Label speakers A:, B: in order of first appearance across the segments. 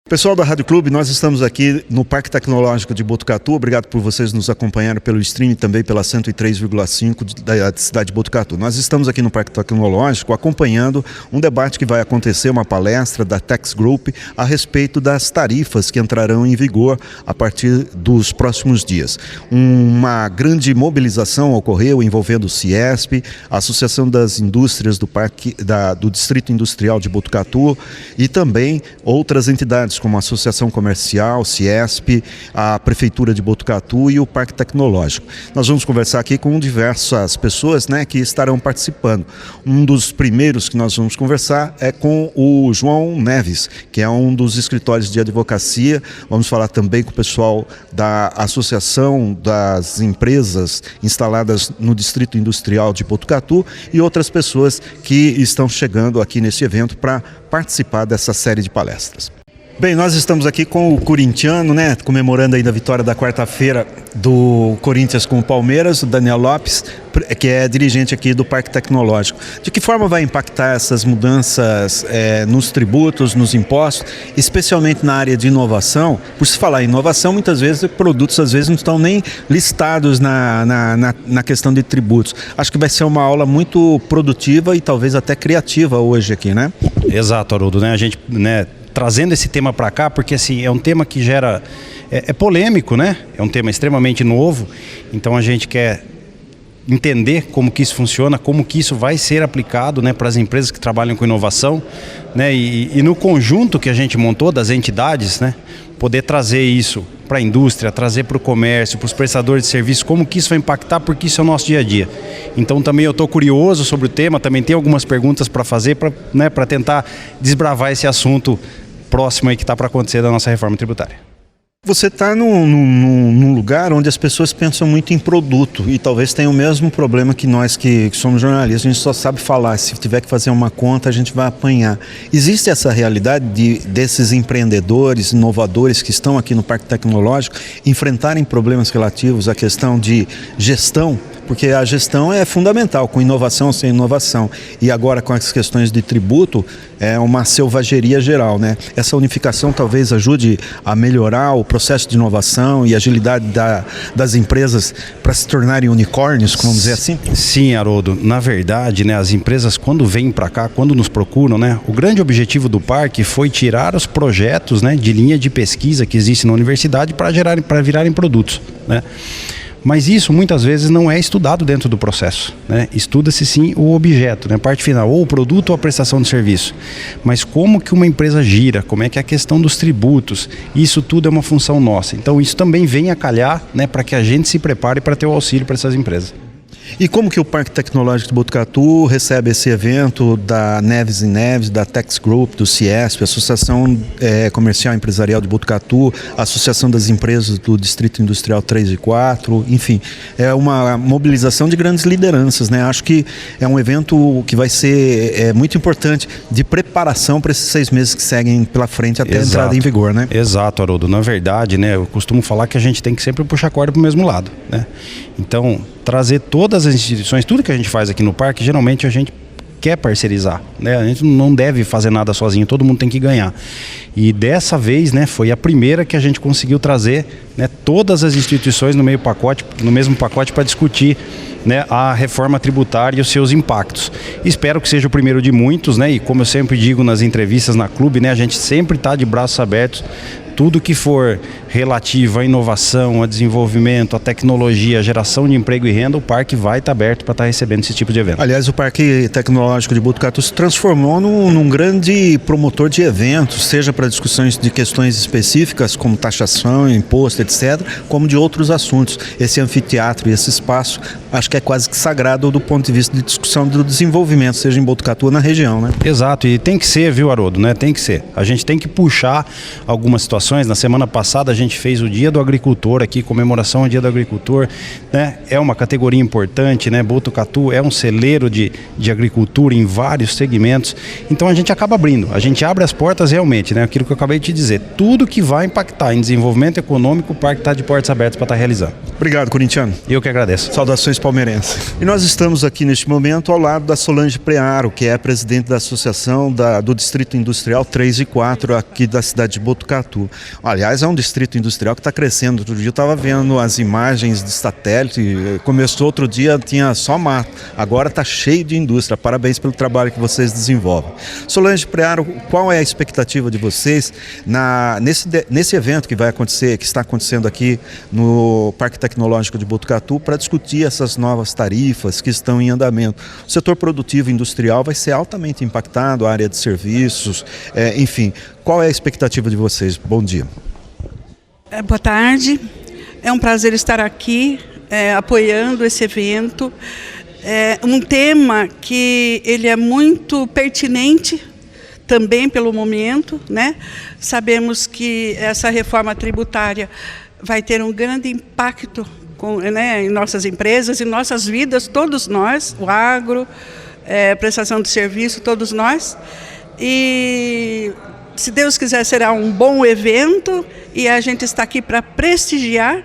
A: Pessoal da Rádio Clube, nós estamos aqui no Parque Tecnológico de Botucatu. Obrigado por vocês nos acompanharem pelo stream e também pela 103,5 da cidade de Botucatu. Nós estamos aqui no Parque Tecnológico acompanhando um debate que vai acontecer, uma palestra da Tax Group a respeito das tarifas que entrarão em vigor a partir dos próximos dias. Uma grande mobilização ocorreu envolvendo o Ciesp, a Associação das Indústrias do Distrito Industrial de Botucatu e também outras entidades como a Associação Comercial, Ciesp, a Prefeitura de Botucatu e o Parque Tecnológico. Nós vamos conversar aqui com diversas pessoas, que estarão participando. Um dos primeiros que nós vamos conversar é com o João Neves, que é um dos escritórios de advocacia. Vamos falar também com o pessoal da Associação das Empresas instaladas no Distrito Industrial de Botucatu e outras pessoas que estão chegando aqui nesse evento para participar dessa série de palestras. Bem, nós estamos aqui com o corintiano, comemorando aí a vitória da quarta-feira do Corinthians com o Palmeiras, o Daniel Lopes, que é dirigente aqui do Parque Tecnológico. De que forma vai impactar essas mudanças nos tributos, nos impostos, especialmente na área de inovação? Por se falar em inovação, muitas vezes produtos às vezes não estão nem listados na questão de tributos. Acho que vai ser uma aula muito produtiva e talvez até criativa hoje aqui, né?
B: Exato, Haroldo, A gente, trazendo esse tema para cá, porque assim, é um tema que gera, é polêmico, É um tema extremamente novo, então a gente quer entender como que isso funciona, como que isso vai ser aplicado, para as empresas que trabalham com inovação, e no conjunto que a gente montou das entidades, poder trazer isso para a indústria, trazer para o comércio, para os prestadores de serviço, como que isso vai impactar, porque isso é o nosso dia a dia. Então também eu estou curioso sobre o tema, também tenho algumas perguntas para fazer, para tentar desbravar esse assunto próximo aí que está para acontecer da nossa reforma tributária.
A: Você está num lugar onde as pessoas pensam muito em produto e talvez tenha o mesmo problema que nós que somos jornalistas, a gente só sabe falar, se tiver que fazer uma conta a gente vai apanhar. Existe essa realidade desses empreendedores, inovadores que estão aqui no Parque Tecnológico enfrentarem problemas relativos à questão de gestão? Porque a gestão é fundamental, com inovação ou sem inovação. E agora com as questões de tributo, é uma selvageria geral, Essa unificação talvez ajude a melhorar o processo de inovação e agilidade das empresas para se tornarem unicórnios, vamos dizer assim?
B: Sim, Haroldo. Na verdade, as empresas quando vêm para cá, quando nos procuram, o grande objetivo do parque foi tirar os projetos, de linha de pesquisa que existe na universidade para virarem produtos, Mas isso muitas vezes não é estudado dentro do processo, Estuda-se sim o objeto, a parte final, ou o produto ou a prestação de serviço. Mas como que uma empresa gira, como é que é a questão dos tributos, isso tudo é uma função nossa. Então isso também vem a calhar, para que a gente se prepare para ter o auxílio para essas empresas.
A: E como que o Parque Tecnológico de Botucatu recebe esse evento da Neves e Neves, da Tax Group, do Ciesp, Associação Comercial e Empresarial de Botucatu, Associação das Empresas do Distrito Industrial 3 e 4, enfim, é uma mobilização de grandes lideranças, Acho que é um evento que vai ser muito importante de preparação para esses 6 meses que seguem pela frente até a entrada em vigor,
B: Exato, Haroldo. Na verdade, eu costumo falar que a gente tem que sempre puxar a corda para o mesmo lado, Então, trazer todas as instituições, tudo que a gente faz aqui no parque, geralmente a gente quer parcerizar, A gente não deve fazer nada sozinho, todo mundo tem que ganhar. E dessa vez, foi a primeira que a gente conseguiu trazer, todas as instituições no mesmo pacote para discutir, a reforma tributária e os seus impactos. Espero que seja o primeiro de muitos, E como eu sempre digo nas entrevistas na Clube, a gente sempre está de braços abertos. Tudo que for relativo à inovação, a desenvolvimento, a tecnologia, a geração de emprego e renda, o parque vai estar aberto para estar recebendo esse tipo de evento.
A: Aliás, o Parque Tecnológico de Botucatu se transformou num grande promotor de eventos, seja para discussões de questões específicas, como taxação, imposto, etc., como de outros assuntos. Esse anfiteatro e esse espaço, acho que é quase que sagrado do ponto de vista de discussão do desenvolvimento, seja em Botucatu ou na região,
B: Exato, e tem que ser, viu, Haroldo, Tem que ser. A gente tem que puxar algumas situações. Na semana passada a gente fez o Dia do Agricultor aqui, comemoração ao Dia do Agricultor, É uma categoria importante, Botucatu é um celeiro de agricultura em vários segmentos, então a gente acaba abrindo, a gente abre as portas realmente, Aquilo que eu acabei de te dizer, tudo que vai impactar em desenvolvimento econômico, o parque está de portas abertas para estar realizando.
A: Obrigado, corintiano.
B: Eu que agradeço.
A: Saudações palmeirenses. E nós estamos aqui neste momento ao lado da Solange Prearo, que é a presidente da Associação do Distrito Industrial 3 e 4 aqui da cidade de Botucatu. Aliás, é um distrito industrial que está crescendo. Outro dia eu estava vendo as imagens de satélite, começou outro dia, tinha só mato. Agora está cheio de indústria. Parabéns pelo trabalho que vocês desenvolvem. Solange Prearo, qual é a expectativa de vocês nesse evento que vai acontecer, que está acontecendo aqui no Parque Tecnológico de Botucatu, para discutir essas novas tarifas que estão em andamento? O setor produtivo industrial vai ser altamente impactado, a área de serviços, enfim. Qual é a expectativa de vocês? Bom dia.
C: Boa tarde. É um prazer estar aqui apoiando esse evento. É um tema que ele é muito pertinente também pelo momento, né? Sabemos que essa reforma tributária vai ter um grande impacto em nossas empresas, em nossas vidas, todos nós, o agro, prestação de serviço, todos nós. E, se Deus quiser, será um bom evento e a gente está aqui para prestigiar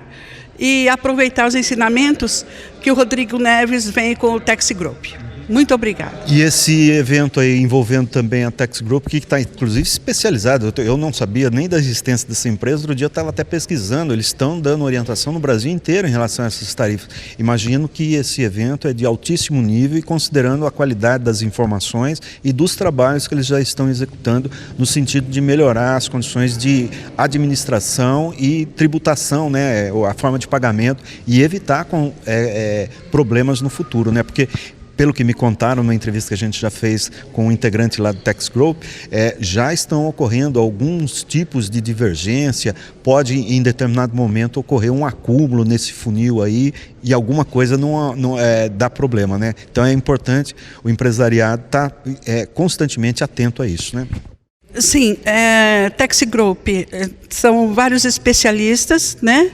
C: e aproveitar os ensinamentos que o Rodrigo Neves vem com o Taxi Group. Muito obrigada.
A: E esse evento aí envolvendo também a Tax Group, que está inclusive especializado, eu não sabia nem da existência dessa empresa, outro dia eu estava até pesquisando, eles estão dando orientação no Brasil inteiro em relação a essas tarifas. Imagino que esse evento é de altíssimo nível e considerando a qualidade das informações e dos trabalhos que eles já estão executando no sentido de melhorar as condições de administração e tributação, né, a forma de pagamento e evitar problemas no futuro, né, porque pelo que me contaram numa entrevista que a gente já fez com um integrante lá do Tax Group, já estão ocorrendo alguns tipos de divergência, pode em determinado momento ocorrer um acúmulo nesse funil aí e alguma coisa não dá problema, né? Então é importante o empresariado estar constantemente atento a isso, né?
C: Sim, Tax Group são vários especialistas, né?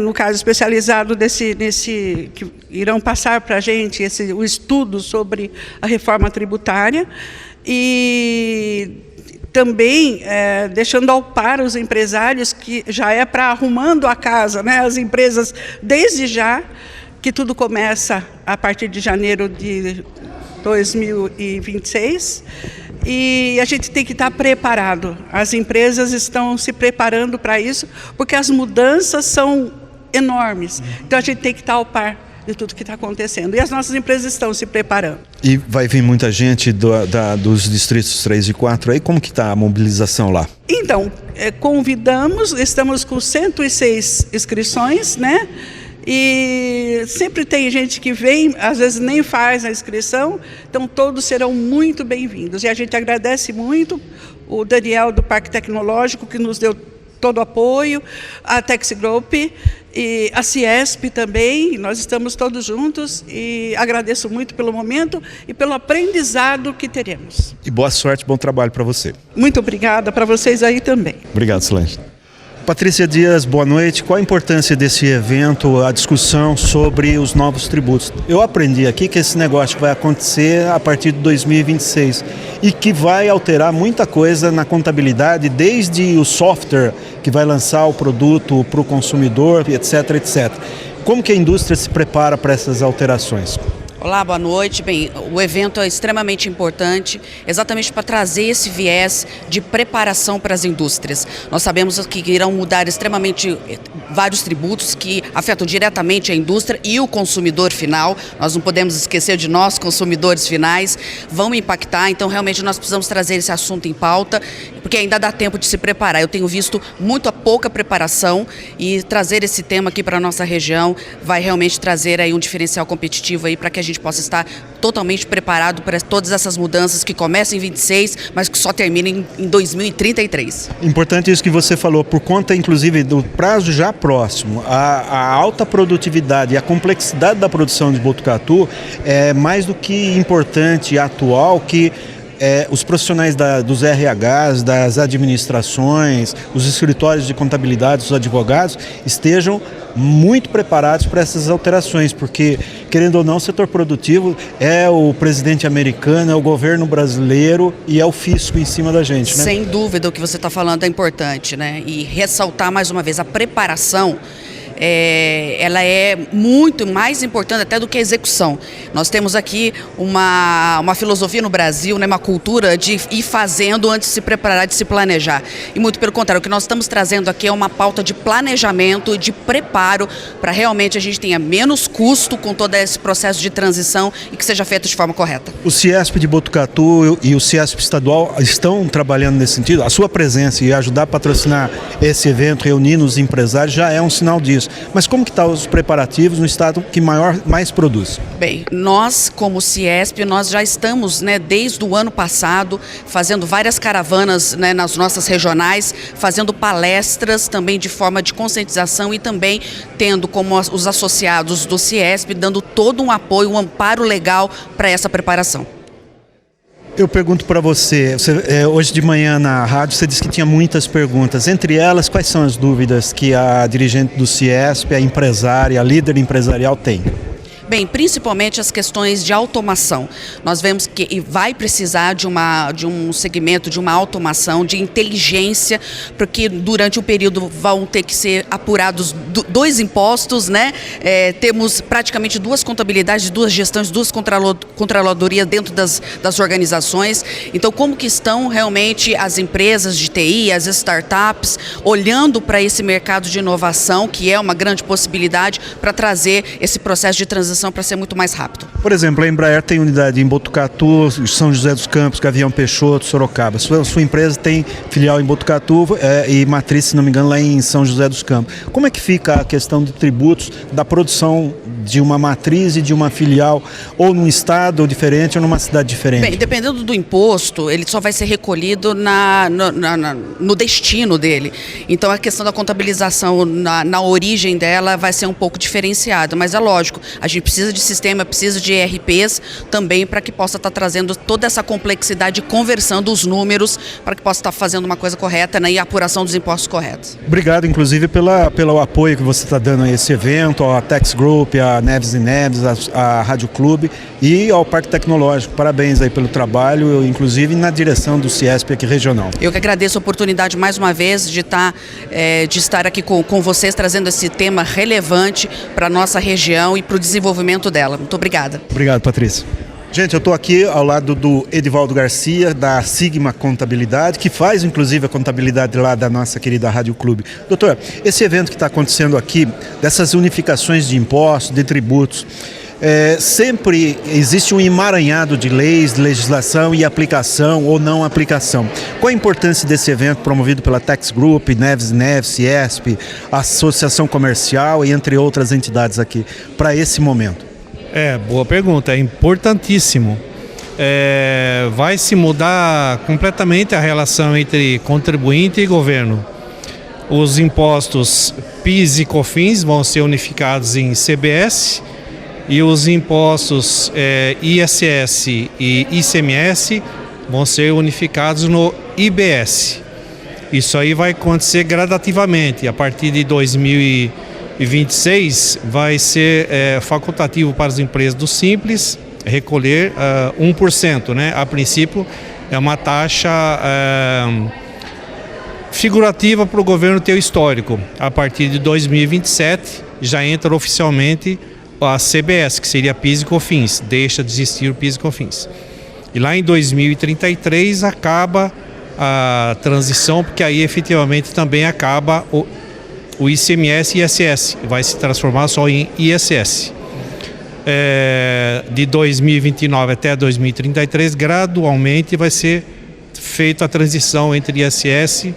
C: No caso especializado que irão passar para a gente o estudo sobre a reforma tributária e também deixando ao par os empresários que já é para arrumando a casa, né? As empresas desde já, que tudo começa a partir de janeiro de 2026 e a gente tem que estar preparado. As empresas estão se preparando para isso, porque as mudanças são enormes. Então a gente tem que estar ao par de tudo que está acontecendo. E as nossas empresas estão se preparando.
A: E vai vir muita gente dos distritos 3 e 4 aí? Como que está a mobilização lá?
C: Então, convidamos, estamos com 106 inscrições, né? E sempre tem gente que vem, às vezes nem faz a inscrição, então todos serão muito bem-vindos. E a gente agradece muito o Daniel do Parque Tecnológico, que nos deu todo o apoio, a Tax Group e a Ciesp também, nós estamos todos juntos e agradeço muito pelo momento e pelo aprendizado que teremos.
A: E boa sorte, bom trabalho para você.
C: Muito obrigada, para vocês aí também.
A: Obrigado, Solange. Patrícia Dias, boa noite. Qual a importância desse evento, a discussão sobre os novos tributos? Eu aprendi aqui que esse negócio vai acontecer a partir de 2026 e que vai alterar muita coisa na contabilidade, desde o software que vai lançar o produto para o consumidor, etc, etc. Como que a indústria se prepara para essas alterações?
D: Olá, boa noite. Bem, o evento é extremamente importante, exatamente para trazer esse viés de preparação para as indústrias. Nós sabemos que irão mudar extremamente vários tributos que afetam diretamente a indústria e o consumidor final. Nós não podemos esquecer de nós, consumidores finais, vão impactar. Então, realmente, nós precisamos trazer esse assunto em pauta, porque ainda dá tempo de se preparar. Eu tenho visto muito pouca preparação e trazer esse tema aqui para a nossa região vai realmente trazer aí um diferencial competitivo aí para que a gente possa estar totalmente preparado para todas essas mudanças que começam em 26, mas que só terminam em 2033.
A: Importante isso que você falou, por conta inclusive do prazo já próximo, a alta produtividade e a complexidade da produção de Botucatu é mais do que importante e atual que os profissionais dos RHs, das administrações, os escritórios de contabilidade, os advogados, estejam muito preparados para essas alterações, porque, querendo ou não, o setor produtivo é o presidente americano, é o governo brasileiro e é o fisco em cima da gente, né?
D: Sem dúvida, o que você está falando é importante, né? E ressaltar mais uma vez, a preparação ela é muito mais importante até do que a execução. Nós temos aqui uma filosofia no Brasil, né, uma cultura de ir fazendo antes de se preparar, de se planejar. E muito pelo contrário, o que nós estamos trazendo aqui é uma pauta de planejamento, de preparo, para realmente a gente tenha menos custo com todo esse processo de transição e que seja feito de forma correta.
A: O CIESP de Botucatu e o CIESP estadual estão trabalhando nesse sentido? A sua presença e ajudar a patrocinar esse evento, reunindo os empresários, já é um sinal disso. Mas como que estão os preparativos no estado que mais produz?
D: Bem, nós como CIESP, nós já estamos, né, desde o ano passado, fazendo várias caravanas, né, nas nossas regionais, fazendo palestras também de forma de conscientização e também tendo como os associados do CIESP, dando todo um apoio, um amparo legal para essa preparação.
A: Eu pergunto para você, hoje de manhã na rádio você disse que tinha muitas perguntas. Entre elas, quais são as dúvidas que a dirigente do CIESP, a empresária, a líder empresarial tem?
D: Bem, principalmente as questões de automação. Nós vemos que vai precisar de um segmento, de uma automação, de inteligência, porque durante o período vão ter que ser apurados dois impostos, né? Temos praticamente duas contabilidades, duas gestões, duas controladorias dentro das organizações. Então, como que estão realmente as empresas de TI, as startups, olhando para esse mercado de inovação, que é uma grande possibilidade para trazer esse processo de transição para ser muito mais rápido.
A: Por exemplo, a Embraer tem unidade em Botucatu, São José dos Campos, Gavião Peixoto, Sorocaba. Sua empresa tem filial em Botucatu e matriz, se não me engano, lá em São José dos Campos. Como é que fica a questão de tributos da produção de uma matriz e de uma filial, ou num estado diferente ou numa cidade diferente?
D: Bem, dependendo do imposto, ele só vai ser recolhido no destino dele. Então, a questão da contabilização na origem dela vai ser um pouco diferenciada, mas é lógico, a gente precisa de sistema, precisa de ERPs também para que possa estar trazendo toda essa complexidade, conversando os números para que possa estar fazendo uma coisa correta, né, e a apuração dos impostos corretos.
A: Obrigado, inclusive, pelo apoio que você está dando a esse evento, à Tex Group, à Neves e Neves, à Rádio Clube e ao Parque Tecnológico. Parabéns aí pelo trabalho, inclusive na direção do CIESP aqui regional.
D: Eu que agradeço a oportunidade mais uma vez de estar aqui com vocês, trazendo esse tema relevante para a nossa região e para o desenvolvimento dela. Muito obrigada.
A: Obrigado, Patrícia. Gente, eu estou aqui ao lado do Edivaldo Garcia, da Sigma Contabilidade, que faz inclusive a contabilidade lá da nossa querida Rádio Clube. Doutor, esse evento que está acontecendo aqui, dessas unificações de impostos, de tributos, sempre existe um emaranhado de leis, de legislação e aplicação ou não aplicação. Qual a importância desse evento promovido pela Tex Group, Neves, CIESP, Associação Comercial e entre outras entidades aqui, para esse momento?
E: Boa pergunta, é importantíssimo. Vai se mudar completamente a relação entre contribuinte e governo. Os impostos PIS e COFINS vão ser unificados em CBS e os impostos ISS e ICMS vão ser unificados no IBS. Isso aí vai acontecer gradativamente. A partir de 2026 vai ser facultativo para as empresas do Simples recolher 1%, né? A princípio é uma taxa figurativa para o governo ter o histórico. A partir de 2027 já entra oficialmente a CBS, que seria PIS e COFINS, deixa de existir o PIS e COFINS. E lá em 2033 acaba a transição, porque aí efetivamente também acaba o ICMS e ISS, vai se transformar só em ISS. De 2029 até 2033, gradualmente vai ser feita a transição entre ISS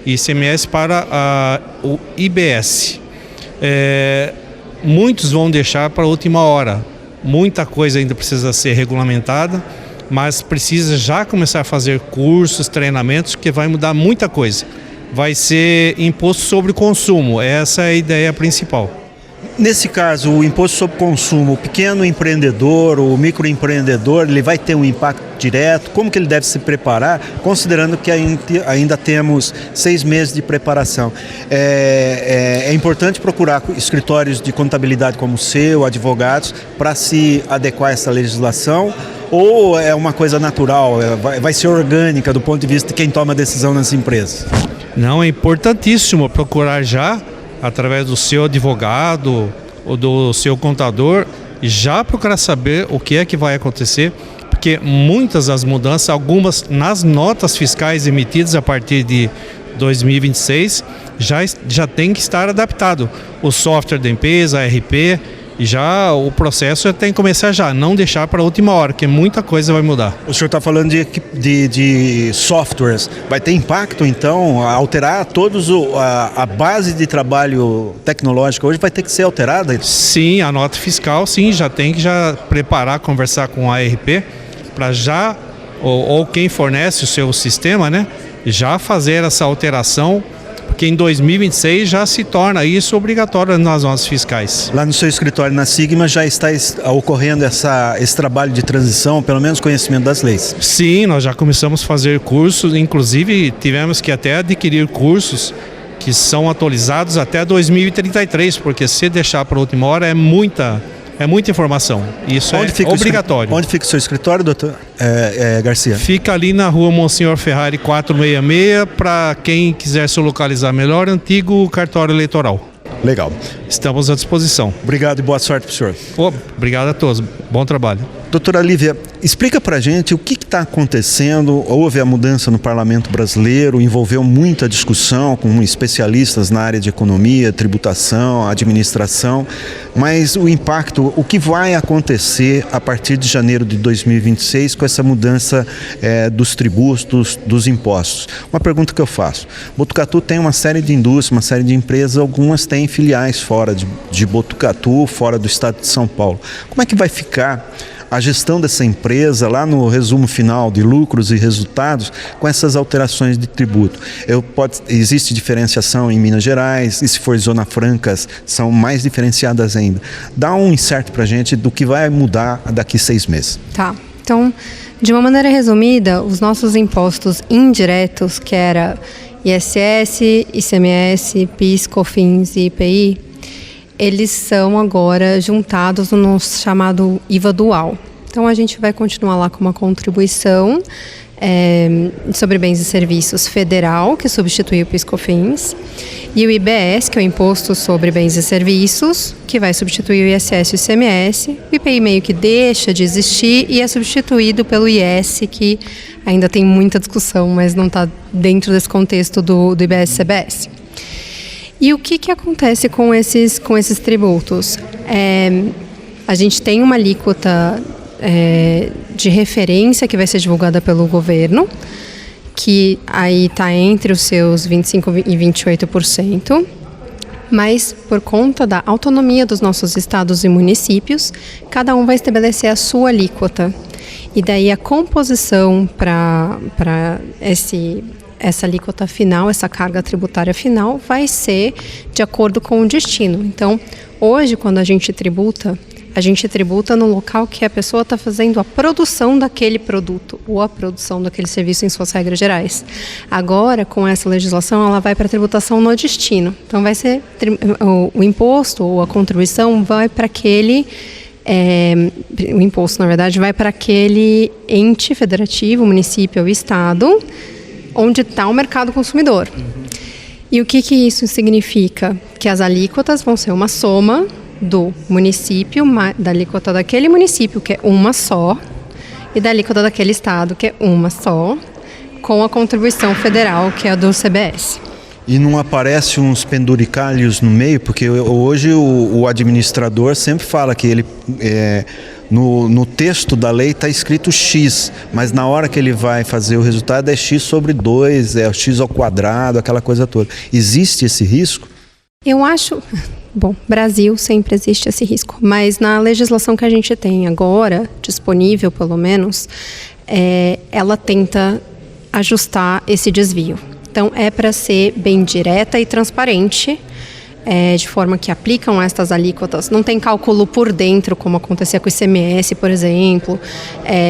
E: e ICMS para o IBS. Muitos vão deixar para a última hora. Muita coisa ainda precisa ser regulamentada, mas precisa já começar a fazer cursos, treinamentos, que vai mudar muita coisa. Vai ser imposto sobre consumo, essa é a ideia principal.
A: Nesse caso, o imposto sobre consumo, o pequeno empreendedor, o microempreendedor, ele vai ter um impacto direto? Como que ele deve se preparar, considerando que ainda temos 6 meses de preparação? É importante procurar escritórios de contabilidade como o seu, advogados, para se adequar a essa legislação? Ou é uma coisa natural, vai ser orgânica do ponto de vista de quem toma a decisão nas empresas?
E: Não, é importantíssimo procurar já através do seu advogado ou do seu contador, já procurar saber o que é que vai acontecer, porque muitas das mudanças, algumas nas notas fiscais emitidas a partir de 2026, já tem que estar adaptado. O software da empresa, a ERP, já o processo tem que começar já, não deixar para a última hora, porque muita coisa vai mudar.
A: O senhor está falando de softwares. Vai ter impacto, então, alterar todos a base de trabalho tecnológico hoje vai ter que ser alterada?
E: Sim, a nota fiscal, sim, já tem que já preparar, conversar com a ERP, para já, ou quem fornece o seu sistema, né, já fazer essa alteração, porque em 2026 já se torna isso obrigatório nas notas fiscais.
A: Lá no seu escritório na Sigma já está ocorrendo esse trabalho de transição, pelo menos conhecimento das leis?
E: Sim, nós já começamos a fazer cursos, inclusive tivemos que até adquirir cursos que são atualizados até 2033, porque se deixar para a última hora é muita informação. Isso é obrigatório.
A: Onde fica o seu escritório, doutor Garcia?
E: Fica ali na rua Monsenhor Ferrari 466, para quem quiser se localizar melhor, antigo cartório eleitoral.
A: Legal.
E: Estamos à disposição.
A: Obrigado e boa sorte para o senhor.
E: Obrigado a todos. Bom trabalho.
A: Doutora Lívia, explica para a gente o que está acontecendo. Houve a mudança no parlamento brasileiro, envolveu muita discussão com especialistas na área de economia, tributação, administração, mas o impacto, o que vai acontecer a partir de janeiro de 2026 com essa mudança dos tributos, dos impostos? Uma pergunta que eu faço. Botucatu tem uma série de indústrias, uma série de empresas, algumas têm filiais fora de Botucatu, fora do estado de São Paulo. Como é que vai ficar a gestão dessa empresa lá no resumo final de lucros e resultados com essas alterações de tributo? Existe diferenciação em Minas Gerais, e se for Zona Francas, são mais diferenciadas ainda. Dá um insight para a gente do que vai mudar daqui 6 meses.
F: Tá, então, de uma maneira resumida, os nossos impostos indiretos, que era ISS, ICMS, PIS, COFINS e IPI, eles são agora juntados no nosso chamado IVA dual. Então, a gente vai continuar lá com uma contribuição sobre bens e serviços federal, que substitui o PIS/COFINS, e o IBS, que é o Imposto sobre Bens e Serviços, que vai substituir o ISS e o ICMS. O IPI meio que deixa de existir e é substituído pelo IS, que ainda tem muita discussão, mas não está dentro desse contexto do IBS-CBS. E o que acontece com esses tributos? A gente tem uma alíquota de referência que vai ser divulgada pelo governo, que aí está entre os seus 25% e 28%, mas por conta da autonomia dos nossos estados e municípios, cada um vai estabelecer a sua alíquota. E daí a composição para essa alíquota final, essa carga tributária final, vai ser de acordo com o destino. Então, hoje, quando a gente tributa no local que a pessoa está fazendo a produção daquele produto ou a produção daquele serviço em suas regras gerais. Agora, com essa legislação, ela vai para a tributação no destino. Então, vai ser o imposto ou a contribuição vai para aquele... o imposto, na verdade, vai para aquele ente federativo, município ou estado, onde está o mercado consumidor. E o que isso significa? Que as alíquotas vão ser uma soma do município, da alíquota daquele município, que é uma só, e da alíquota daquele estado, que é uma só, com a contribuição federal, que é a do CBS.
A: E não aparece uns penduricalhos no meio? Porque hoje o administrador sempre fala que ele... No texto da lei está escrito X, mas na hora que ele vai fazer o resultado é X sobre 2, é X ao quadrado, aquela coisa toda. Existe esse risco?
F: Eu acho... Bom, Brasil sempre existe esse risco, mas na legislação que a gente tem agora, disponível pelo menos, ela tenta ajustar esse desvio. Então, é para ser bem direta e transparente, de forma que aplicam estas alíquotas. Não tem cálculo por dentro, como acontecia com o ICMS, por exemplo.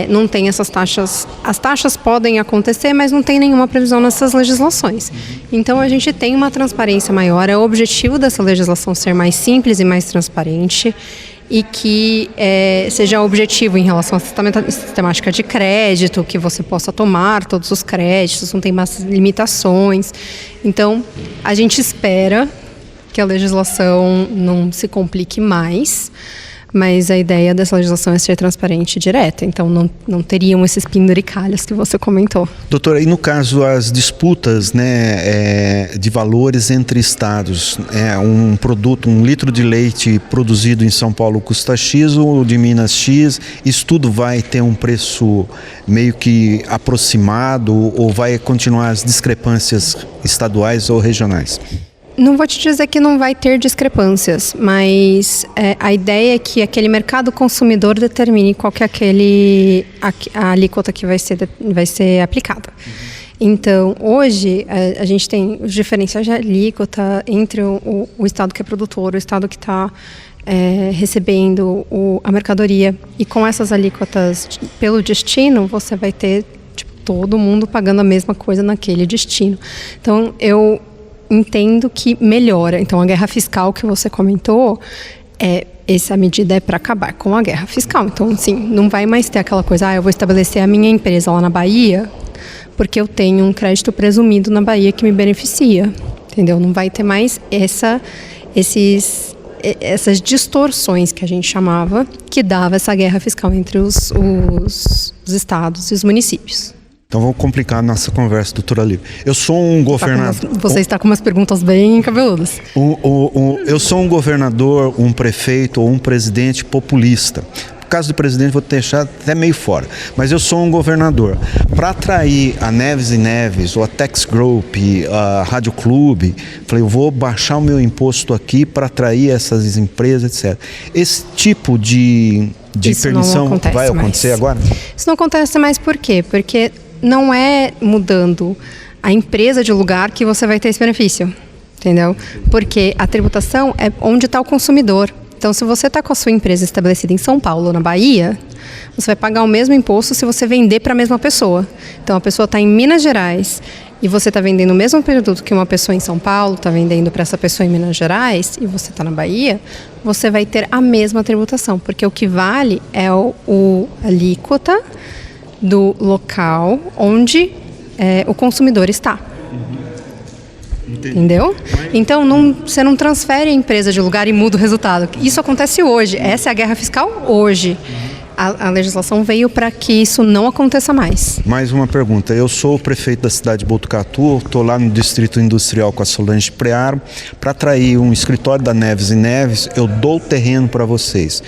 F: Não tem essas taxas. As taxas podem acontecer, mas não tem nenhuma previsão nessas legislações. Então, a gente tem uma transparência maior. É o objetivo dessa legislação ser mais simples e mais transparente e que seja objetivo em relação à sistemática de crédito, que você possa tomar todos os créditos, não tem mais limitações. Então, a gente espera que a legislação não se complique mais, mas a ideia dessa legislação é ser transparente e direta, então não teriam esses penduricalhos que você comentou.
A: Doutora, e no caso as disputas, né, de valores entre estados, um produto, 1 litro de leite produzido em São Paulo custa X, ou de Minas X, isso tudo vai ter um preço meio que aproximado ou vai continuar as discrepâncias estaduais ou regionais?
F: Não vou te dizer que não vai ter discrepâncias, mas a ideia é que aquele mercado consumidor determine qual que é a alíquota que vai ser aplicada. Então, hoje, a gente tem os diferenciais de alíquota entre o estado que é produtor, o estado que está recebendo a mercadoria. E com essas alíquotas pelo destino, você vai ter todo mundo pagando a mesma coisa naquele destino. Então, eu entendo que melhora. Então, a guerra fiscal que você comentou, essa medida é para acabar com a guerra fiscal. Então, assim, não vai mais ter aquela coisa, eu vou estabelecer a minha empresa lá na Bahia, porque eu tenho um crédito presumido na Bahia que me beneficia, entendeu? Não vai ter mais essas distorções que a gente chamava, que dava essa guerra fiscal entre os estados e os municípios.
A: Então vamos complicar a nossa conversa, doutora Lívia. Eu sou um governador...
F: Você está com umas perguntas bem cabeludas.
A: Eu sou um governador, um prefeito ou um presidente populista. No caso do presidente, vou deixar até meio fora. Mas eu sou um governador. Para atrair a Neves e Neves, ou a Tex Group, a Rádio Clube, falei, eu vou baixar o meu imposto aqui para atrair essas empresas, etc. Esse tipo de permissão vai acontecer agora?
F: Isso não acontece mais por quê? Porque não é mudando a empresa de lugar que você vai ter esse benefício, entendeu? Porque a tributação é onde está o consumidor. Então, se você está com a sua empresa estabelecida em São Paulo ou na Bahia, você vai pagar o mesmo imposto se você vender para a mesma pessoa. Então, a pessoa está em Minas Gerais e você está vendendo o mesmo produto que uma pessoa em São Paulo está vendendo para essa pessoa em Minas Gerais e você está na Bahia, você vai ter a mesma tributação, porque o que vale é a alíquota do local onde o consumidor está. Entendeu? Então, você não transfere a empresa de lugar e muda o resultado. Isso acontece hoje. Essa é a guerra fiscal hoje. A legislação veio para que isso não aconteça mais.
A: Mais uma pergunta. Eu sou o prefeito da cidade de Botucatu, estou lá no Distrito Industrial com a Solange Prearo. Para atrair um escritório da Neves e Neves, eu dou o terreno para vocês.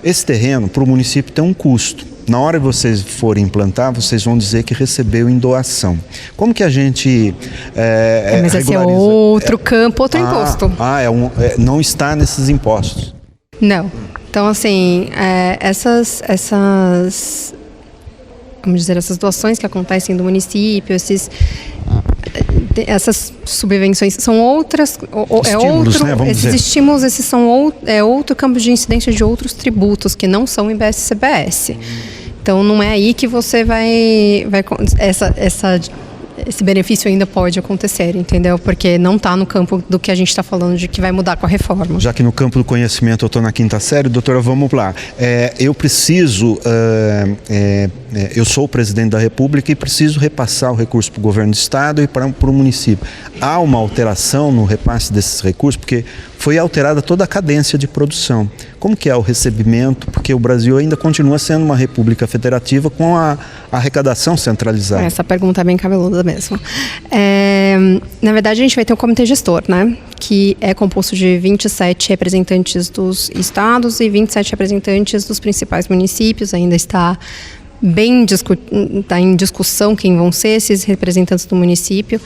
A: Esse terreno, para o município, tem um custo. Na hora que vocês forem implantar, vocês vão dizer que recebeu em doação. Como que a gente
F: mas esse é outro campo, outro imposto.
A: Não está nesses impostos.
F: Não. Então, assim, essas doações que acontecem do município, essas subvenções são outras, esses estímulos, esses são outro campo de incidência de outros tributos que não são IBS e CBS. Então não é aí que você vai esse benefício ainda pode acontecer, entendeu? Porque não está no campo do que a gente está falando de que vai mudar com a reforma.
A: Já que no campo do conhecimento eu estou na 5ª série, doutora, vamos lá. Eu preciso, eu sou o presidente da República e preciso repassar o recurso para o governo do estado e para o município. Há uma alteração no repasse desses recursos, porque foi alterada toda a cadência de produção. Como que é o recebimento? Porque o Brasil ainda continua sendo uma república federativa com a arrecadação centralizada.
F: Essa pergunta é bem cabeluda mesmo. Na verdade, a gente vai ter um comitê gestor, né? Que é composto de 27 representantes dos estados e 27 representantes dos principais municípios. Ainda está em discussão quem vão ser esses representantes do município,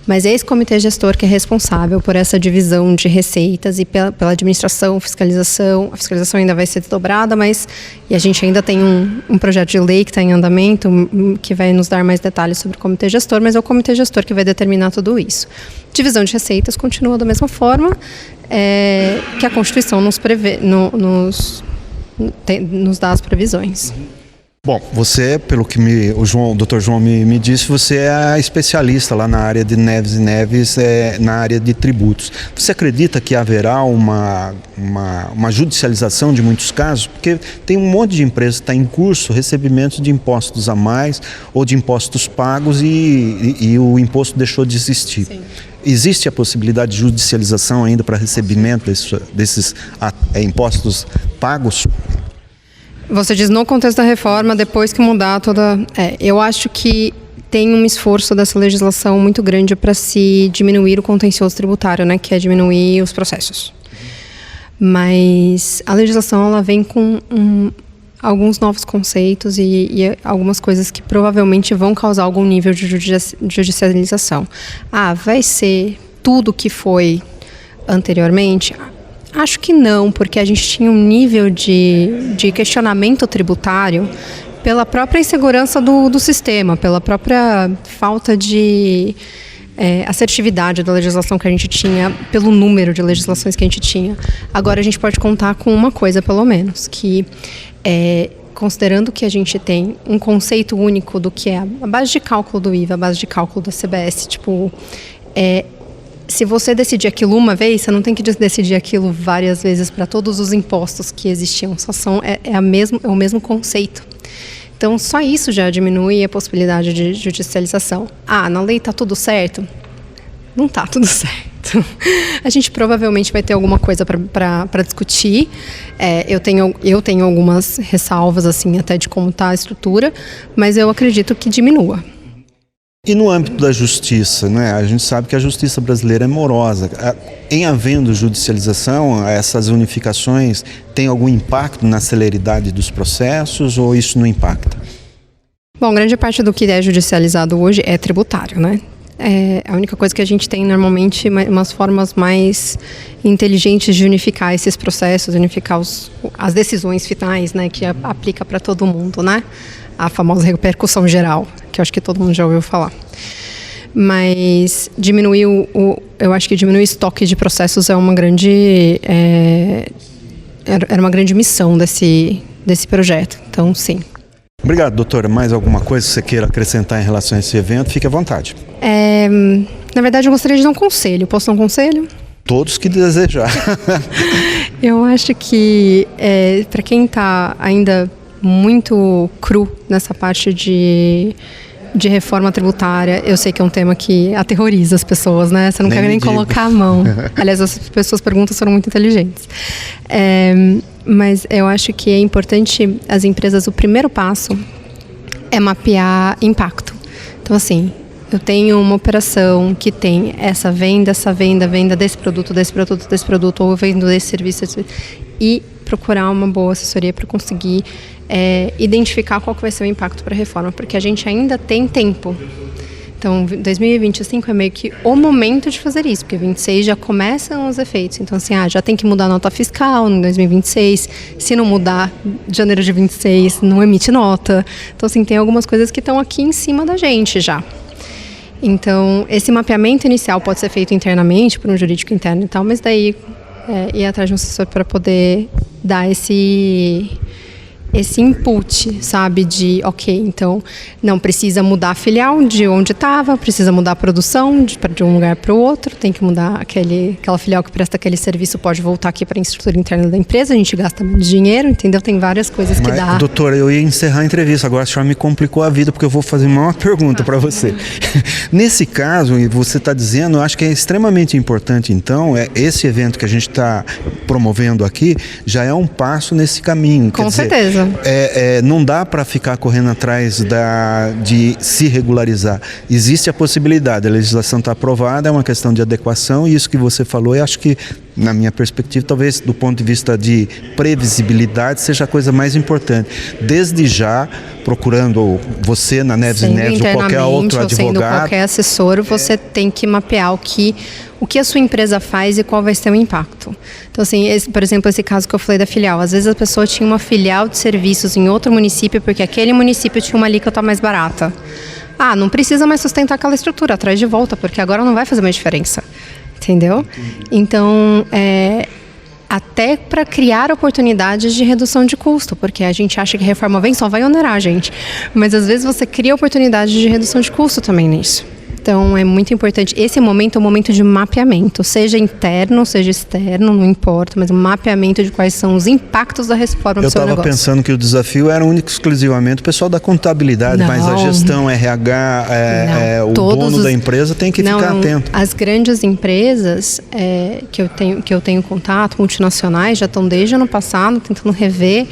F: mas é esse comitê gestor que é responsável por essa divisão de receitas e pela administração, fiscalização. A fiscalização ainda vai ser desdobrada, e a gente ainda tem um projeto de lei que está em andamento, que vai nos dar mais detalhes sobre o comitê gestor, mas é o comitê gestor que vai determinar tudo isso. Divisão de receitas continua da mesma forma que a Constituição nos dá as previsões.
A: Bom, você, pelo que o Dr. João me disse, você é a especialista lá na área de Neves e Neves, na área de tributos. Você acredita que haverá uma judicialização de muitos casos? Porque tem um monte de empresas que está em curso recebimento de impostos a mais ou de impostos pagos e o imposto deixou de existir. Sim. Existe a possibilidade de judicialização ainda para recebimento desses impostos pagos?
F: Você diz no contexto da reforma, depois que mudar toda... eu acho que tem um esforço dessa legislação muito grande para se diminuir o contencioso tributário, né, que é diminuir os processos. Mas a legislação ela vem com alguns novos conceitos e algumas coisas que provavelmente vão causar algum nível de judicialização. Vai ser tudo que foi anteriormente? Acho que não, porque a gente tinha um nível de questionamento tributário pela própria insegurança do sistema, pela própria falta de assertividade da legislação que a gente tinha, pelo número de legislações que a gente tinha. Agora a gente pode contar com uma coisa, pelo menos, que considerando que a gente tem um conceito único do que é a base de cálculo do IVA, a base de cálculo da CBS, se você decidir aquilo uma vez, você não tem que decidir aquilo várias vezes para todos os impostos que existiam, é o mesmo conceito. Então, só isso já diminui a possibilidade de judicialização. Na lei está tudo certo? Não está tudo certo. A gente provavelmente vai ter alguma coisa para discutir. Eu tenho algumas ressalvas, assim, até de como está a estrutura, mas eu acredito que diminua.
A: E no âmbito da justiça, né? A gente sabe que a justiça brasileira é morosa. Em havendo judicialização, essas unificações têm algum impacto na celeridade dos processos ou isso não impacta?
F: Bom, grande parte do que é judicializado hoje é tributário, né? A única coisa que a gente tem normalmente umas formas mais inteligentes de unificar esses processos, unificar as decisões finais, né? Que aplica para todo mundo, né? A famosa repercussão geral, que eu acho que todo mundo já ouviu falar. Mas eu acho que diminuir o estoque de processos é uma grande... era uma grande missão desse projeto, então sim.
A: Obrigado, doutora. Mais alguma coisa que você queira acrescentar em relação a esse evento? Fique à vontade.
F: Na verdade, eu gostaria de dar um conselho. Posso dar um conselho?
A: Todos que desejar.
F: Eu acho que para quem está ainda muito cru nessa parte de reforma tributária, eu sei que é um tema que aterroriza as pessoas, né? Você não quer nem colocar a mão. Aliás, as pessoas perguntam foram muito inteligentes. Mas eu acho que é importante as empresas, o primeiro passo é mapear impacto. Então, assim, eu tenho uma operação que tem essa venda desse produto, ou vendo desse serviço, e procurar uma boa assessoria para conseguir identificar qual que vai ser o impacto para a reforma, porque a gente ainda tem tempo. Então, 2025 é meio que o momento de fazer isso, porque 26 já começam os efeitos. Então, assim, já tem que mudar a nota fiscal em 2026. Se não mudar, janeiro de 26, não emite nota. Então, assim, tem algumas coisas que estão aqui em cima da gente já. Então, esse mapeamento inicial pode ser feito internamente, por um jurídico interno e tal, mas daí ir atrás de um assessor para poder dar esse input, sabe, de então não precisa mudar a filial de onde estava, precisa mudar a produção de um lugar para o outro, tem que mudar aquela filial que presta aquele serviço, pode voltar aqui para a estrutura interna da empresa, a gente gasta menos dinheiro, entendeu? Tem várias coisas que dá.
A: Doutora, eu ia encerrar a entrevista, agora a senhora me complicou a vida, porque eu vou fazer uma pergunta para você. Nesse caso, e você está dizendo, eu acho que é extremamente importante, então, esse evento que a gente está promovendo aqui, já é um passo nesse caminho.
F: Com certeza.
A: Não dá para ficar correndo atrás de se regularizar. Existe a possibilidade, a legislação está aprovada, é uma questão de adequação, e isso que você falou, eu acho que, na minha perspectiva, talvez do ponto de vista de previsibilidade, seja a coisa mais importante. Desde já, procurando você na Neves e Neves ou qualquer outro advogado.
F: Sendo qualquer assessor, você tem que mapear o que a sua empresa faz e qual vai ser o impacto. Então, assim, por exemplo, esse caso que eu falei da filial. Às vezes a pessoa tinha uma filial de serviços em outro município porque aquele município tinha uma alíquota mais barata. Não precisa mais sustentar aquela estrutura, traz de volta, porque agora não vai fazer mais diferença. Entendeu? Então, até para criar oportunidades de redução de custo, porque a gente acha que a reforma só vai onerar a gente. Mas às vezes você cria oportunidades de redução de custo também nisso. Então, é muito importante. Esse momento é um momento de mapeamento, seja interno, seja externo, não importa, mas um mapeamento de quais são os impactos da reforma
A: Eu
F: do seu
A: estava
F: negócio.
A: pensando que o desafio era único e exclusivamente o pessoal da contabilidade,
F: Não.
A: mas a gestão, RH, o dono da empresa tem que ficar atento.
F: As grandes empresas que eu tenho contato, multinacionais, já estão desde ano passado tentando rever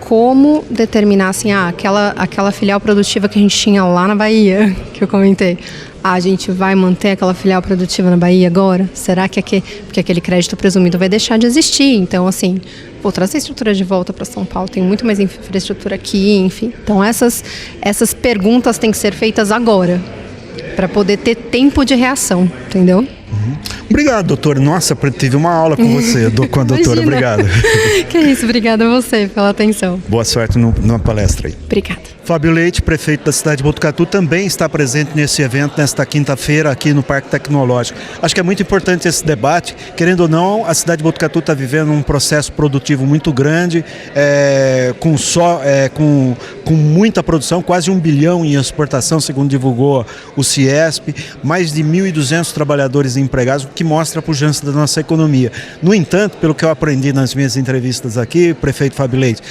F: como determinar assim, aquela filial produtiva que a gente tinha lá na Bahia, que eu comentei. A gente vai manter aquela filial produtiva na Bahia agora? Será que porque aquele crédito presumido vai deixar de existir? Então, assim, vou trazer a estrutura de volta para São Paulo, tem muito mais infraestrutura aqui, enfim. Então, essas perguntas têm que ser feitas agora, para poder ter tempo de reação, entendeu?
A: Obrigado, doutor. Nossa, tive uma aula com você, com a doutora.
F: Imagina.
A: Obrigado.
F: Que isso, obrigada a você pela atenção.
A: Boa sorte na palestra aí.
F: Obrigada.
A: Fábio Leite, prefeito da cidade de Botucatu, também está presente nesse evento, nesta quinta-feira, aqui no Parque Tecnológico. Acho que é muito importante esse debate. Querendo ou não, a cidade de Botucatu está vivendo um processo produtivo muito grande, com muita produção, quase 1 bilhão em exportação, segundo divulgou o Ciesp, mais de 1.200 trabalhadores empregados, o que mostra a pujança da nossa economia. No entanto, pelo que eu aprendi nas minhas entrevistas aqui, prefeito Fábio Leite,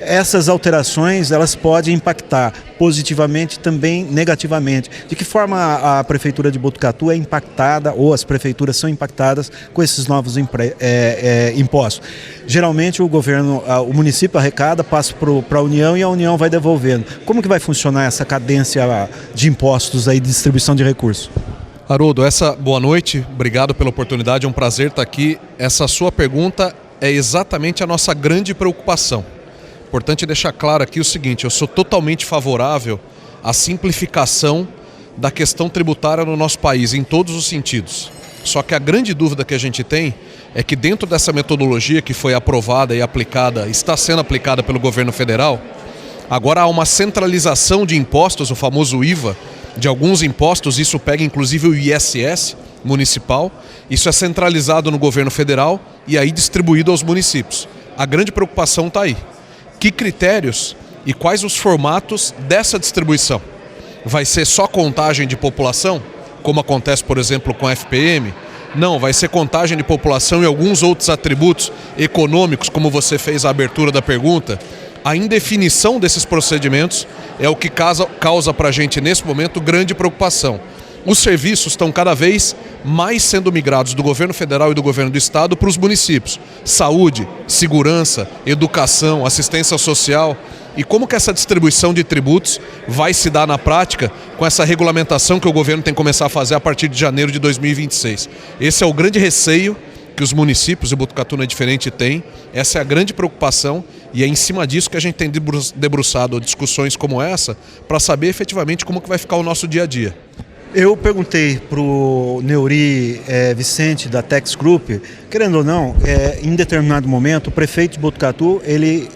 A: essas alterações elas podem impactar positivamente e também negativamente. De que forma a Prefeitura de Botucatu é impactada, ou as prefeituras são impactadas com esses novos impostos? Geralmente o município arrecada, passa para a União e a União vai devolvendo. Como que vai funcionar essa cadência de impostos aí, de distribuição de recursos?
G: Haroldo, boa noite, obrigado pela oportunidade, é um prazer estar aqui. Essa sua pergunta é exatamente a nossa grande preocupação. Importante deixar claro aqui o seguinte, eu sou totalmente favorável à simplificação da questão tributária no nosso país, em todos os sentidos. Só que a grande dúvida que a gente tem é que dentro dessa metodologia que foi aprovada e aplicada, está sendo aplicada pelo governo federal, agora há uma centralização de impostos, o famoso IVA, de alguns impostos, isso pega inclusive o ISS municipal, isso é centralizado no governo federal e aí distribuído aos municípios. A grande preocupação está aí. Que critérios e quais os formatos dessa distribuição? Vai ser só contagem de população, como acontece, por exemplo, com a FPM? Não, vai ser contagem de população e alguns outros atributos econômicos, como você fez a abertura da pergunta. A indefinição desses procedimentos é o que causa para a gente, nesse momento, grande preocupação. Os serviços estão cada vez mais sendo migrados do governo federal e do governo do estado para os municípios. Saúde, segurança, educação, assistência social. E como que essa distribuição de tributos vai se dar na prática com essa regulamentação que o governo tem que começar a fazer a partir de janeiro de 2026? Esse é o grande receio que os municípios, e Botucatu não é diferente, têm. Essa é a grande preocupação e é em cima disso que a gente tem debruçado discussões como essa para saber efetivamente como que vai ficar o nosso dia a dia.
A: Eu perguntei para o Neuri Vicente, da Tex Group, querendo ou não, em determinado momento, o prefeito de Botucatu, ele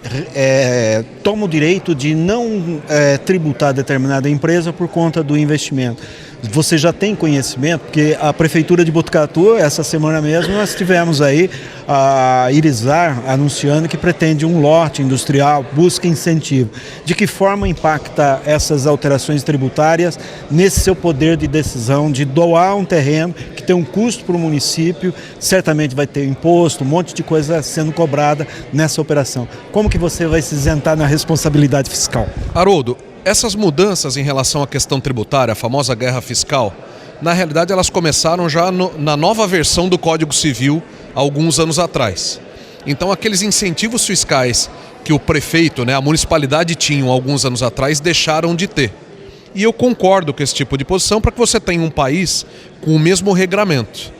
A: toma o direito de não tributar determinada empresa por conta do investimento. Você já tem conhecimento, porque a Prefeitura de Botucatu, essa semana mesmo, nós tivemos aí a Irizar anunciando que pretende um lote industrial, busca incentivo. De que forma impacta essas alterações tributárias nesse seu poder de decisão de doar um terreno que tem um custo para o município, certamente vai ter imposto, um monte de coisa sendo cobrada nessa operação. Como que você vai se isentar na responsabilidade fiscal?
G: Haroldo, essas mudanças em relação à questão tributária, a famosa guerra fiscal, na realidade elas começaram já na nova versão do Código Civil, há alguns anos atrás. Então aqueles incentivos fiscais que o prefeito, a municipalidade tinham alguns anos atrás, deixaram de ter. E eu concordo com esse tipo de posição para que você tenha um país com o mesmo regramento.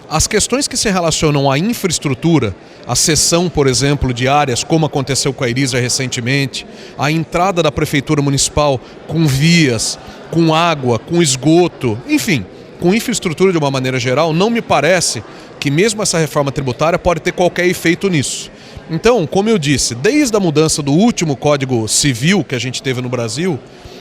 G: As questões que se relacionam à infraestrutura, a cessão, por exemplo, de áreas, como aconteceu com a Irizar recentemente, a entrada da Prefeitura Municipal com vias, com água, com esgoto, enfim, com infraestrutura de uma maneira geral, não me parece que mesmo essa reforma tributária pode ter qualquer efeito nisso. Então, como eu disse, desde a mudança do último Código Civil que a gente teve no Brasil,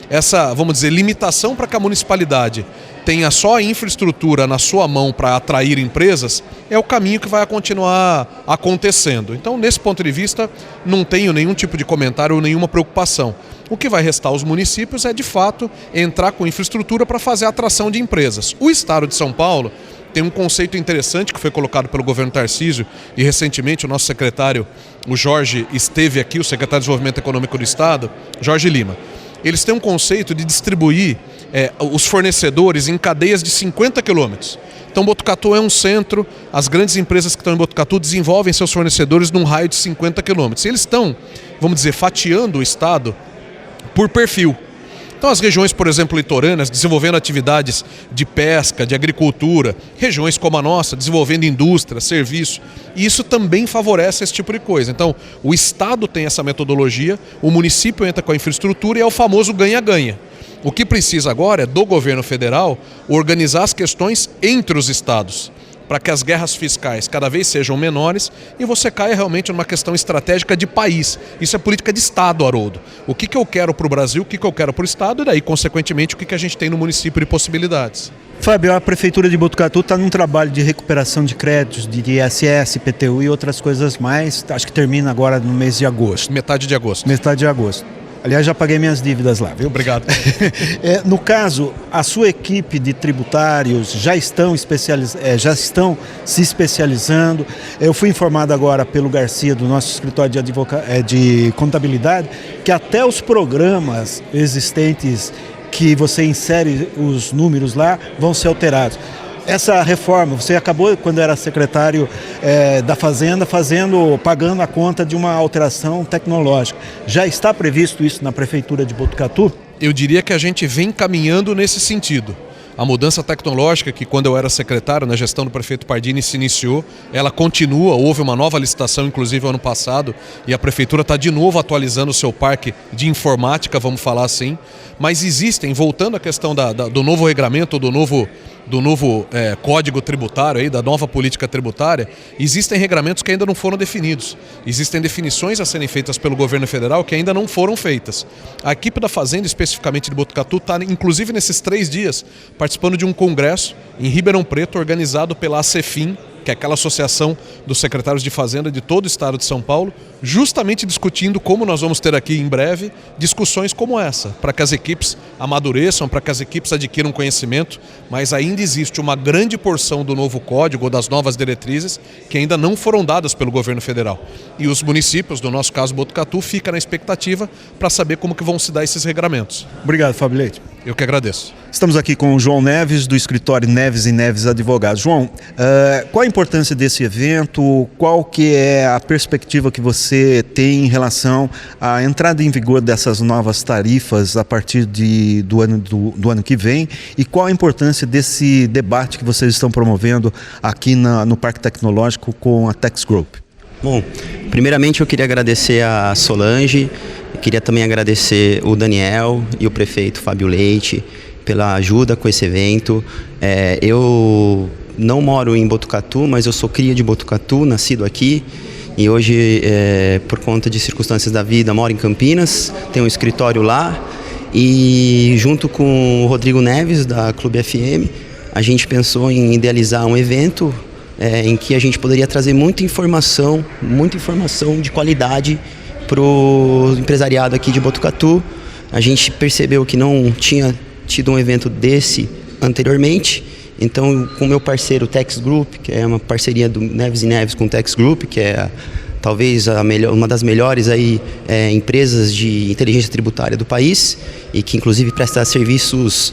G: essa, vamos dizer, limitação para que a municipalidade tenha só a infraestrutura na sua mão para atrair empresas, é o caminho que vai continuar acontecendo. Então, nesse ponto de vista, não tenho nenhum tipo de comentário ou nenhuma preocupação. O que vai restar aos municípios é, de fato, entrar com infraestrutura para fazer a atração de empresas. O Estado de São Paulo tem um conceito interessante que foi colocado pelo governo Tarcísio e, recentemente, o nosso secretário, o Jorge, esteve aqui, o secretário de Desenvolvimento Econômico do Estado, Jorge Lima. Eles têm um conceito de distribuir os fornecedores em cadeias de 50 quilômetros. Então, Botucatu é um centro, as grandes empresas que estão em Botucatu desenvolvem seus fornecedores num raio de 50 quilômetros. Eles estão, vamos dizer, fatiando o estado por perfil. Então, as regiões, por exemplo, litorâneas, desenvolvendo atividades de pesca, de agricultura, regiões como a nossa, desenvolvendo indústria, serviço, e isso também favorece esse tipo de coisa. Então, o Estado tem essa metodologia, o município entra com a infraestrutura e é o famoso ganha-ganha. O que precisa agora é do governo federal organizar as questões entre os estados, para que as guerras fiscais cada vez sejam menores e você caia realmente numa questão estratégica de país. Isso é política de Estado, Haroldo. O que eu quero para o Brasil, o que eu quero para o Estado e daí, consequentemente, o que a gente tem no município de possibilidades.
A: Fábio, a Prefeitura de Botucatu está num trabalho de recuperação de créditos, de ISS, IPTU e outras coisas mais. Acho que termina agora no mês de agosto.
G: Metade de agosto.
A: Metade de agosto. Aliás, já paguei minhas dívidas lá, viu?
G: Obrigado.
A: No caso, a sua equipe de tributários já estão se especializando. Eu fui informado agora pelo Garcia, do nosso escritório de contabilidade, que até os programas existentes que você insere os números lá vão ser alterados. Essa reforma, você acabou, quando era secretário da Fazenda, pagando a conta de uma alteração tecnológica. Já está previsto isso na Prefeitura de Botucatu?
G: Eu diria que a gente vem caminhando nesse sentido. A mudança tecnológica, que quando eu era secretário, na gestão do prefeito Pardini, se iniciou, ela continua, houve uma nova licitação, inclusive ano passado, e a Prefeitura está de novo atualizando o seu parque de informática, vamos falar assim, mas existem, voltando à questão do novo regramento, do novo código tributário, aí, da nova política tributária, existem regramentos que ainda não foram definidos. Existem definições a serem feitas pelo governo federal que ainda não foram feitas. A equipe da Fazenda, especificamente de Botucatu, está, inclusive nesses 3 dias, participando de um congresso em Ribeirão Preto, organizado pela ACEFIM, que é aquela associação dos secretários de Fazenda de todo o estado de São Paulo, justamente discutindo como nós vamos ter aqui em breve discussões como essa, para que as equipes amadureçam, para que as equipes adquiram conhecimento, mas ainda existe uma grande porção do novo código ou das novas diretrizes que ainda não foram dadas pelo governo federal. E os municípios, no nosso caso Botucatu, ficam na expectativa para saber como que vão se dar esses regramentos.
A: Obrigado, Fábio Leite.
G: Eu que agradeço.
A: Estamos aqui com o João Neves, do escritório Neves e Neves Advogados. João, qual a importância desse evento? Qual que é a perspectiva que você tem em relação à entrada em vigor dessas novas tarifas a partir do ano que vem? E qual a importância desse debate que vocês estão promovendo aqui no Parque Tecnológico com a Tex Group?
H: Bom, primeiramente eu queria agradecer a Solange, queria também agradecer o Daniel e o prefeito Fábio Leite pela ajuda com esse evento. Eu não moro em Botucatu, mas eu sou cria de Botucatu, nascido aqui. E hoje, por conta de circunstâncias da vida, moro em Campinas, tenho um escritório lá. E junto com o Rodrigo Neves, da Clube FM, a gente pensou em idealizar um evento em que a gente poderia trazer muita informação de qualidade para o empresariado aqui de Botucatu. A gente percebeu que não tinha tido um evento desse anteriormente, então com o meu parceiro Tex Group, que é uma parceria do Neves e Neves com o Tex Group, que é talvez uma das melhores aí, empresas de inteligência tributária do país e que inclusive presta serviços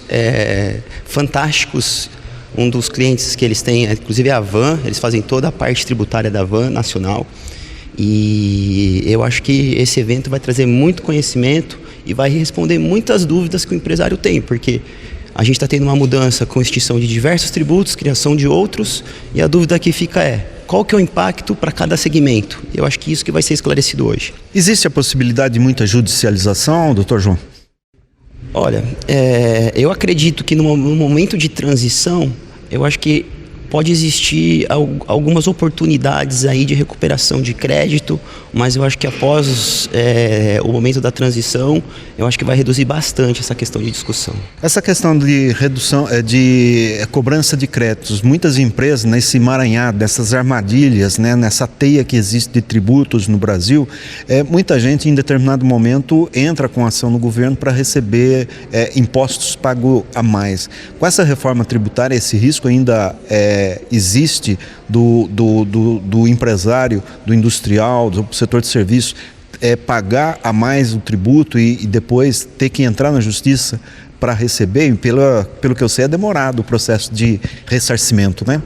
H: fantásticos. Um dos clientes que eles têm, inclusive, é a Van, eles fazem toda a parte tributária da Van nacional. E eu acho que esse evento vai trazer muito conhecimento e vai responder muitas dúvidas que o empresário tem, porque a gente está tendo uma mudança com extinção de diversos tributos, criação de outros, e a dúvida que fica é: qual que é o impacto para cada segmento? Eu acho que isso que vai ser esclarecido hoje.
A: Existe a possibilidade de muita judicialização, doutor João?
H: Olha, eu acredito que no momento de transição, eu acho que pode existir algumas oportunidades aí de recuperação de crédito, mas eu acho que após o momento da transição, eu acho que vai reduzir bastante essa questão de discussão.
A: Essa questão de redução, de cobrança de créditos, muitas empresas nesse emaranhado, nessas armadilhas, né, nessa teia que existe de tributos no Brasil, muita gente em determinado momento entra com ação no governo para receber impostos pagos a mais. Com essa reforma tributária, esse risco ainda existe do empresário, do industrial, do setor de serviços, pagar a mais o tributo e depois ter que entrar na justiça para receber. Pelo que eu sei, é demorado o processo de ressarcimento, né?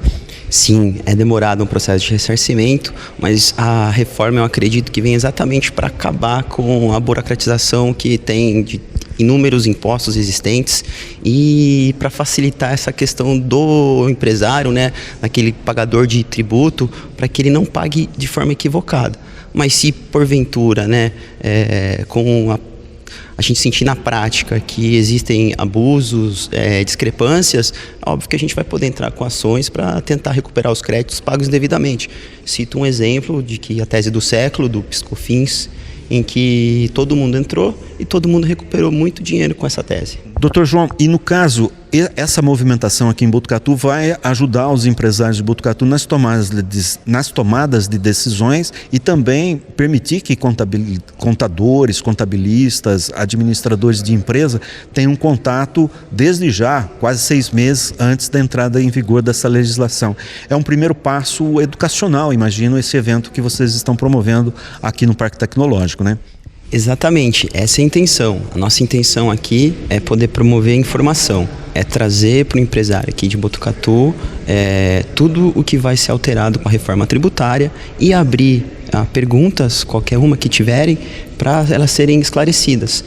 H: Sim, é demorado um processo de ressarcimento, mas a reforma eu acredito que vem exatamente para acabar com a burocratização que tem de inúmeros impostos existentes e para facilitar essa questão do empresário, né, aquele pagador de tributo, para que ele não pague de forma equivocada. Mas se porventura, né, com a gente sentir na prática que existem abusos, discrepâncias, óbvio que a gente vai poder entrar com ações para tentar recuperar os créditos pagos indevidamente. Cito um exemplo de que a tese do século, do PIS/COFINS, em que todo mundo entrou e todo mundo recuperou muito dinheiro com essa tese.
A: Doutor João, e no caso, essa movimentação aqui em Botucatu vai ajudar os empresários de Botucatu nas tomadas de decisões e também permitir que contadores, contabilistas, administradores de empresa tenham contato desde já, quase 6 meses antes da entrada em vigor dessa legislação. É um primeiro passo educacional, imagino, esse evento que vocês estão promovendo aqui no Parque Tecnológico, né?
H: Exatamente, essa é a intenção. A nossa intenção aqui é poder promover informação, é trazer para o empresário aqui de Botucatu tudo o que vai ser alterado com a reforma tributária e abrir perguntas, qualquer uma que tiverem, para elas serem esclarecidas.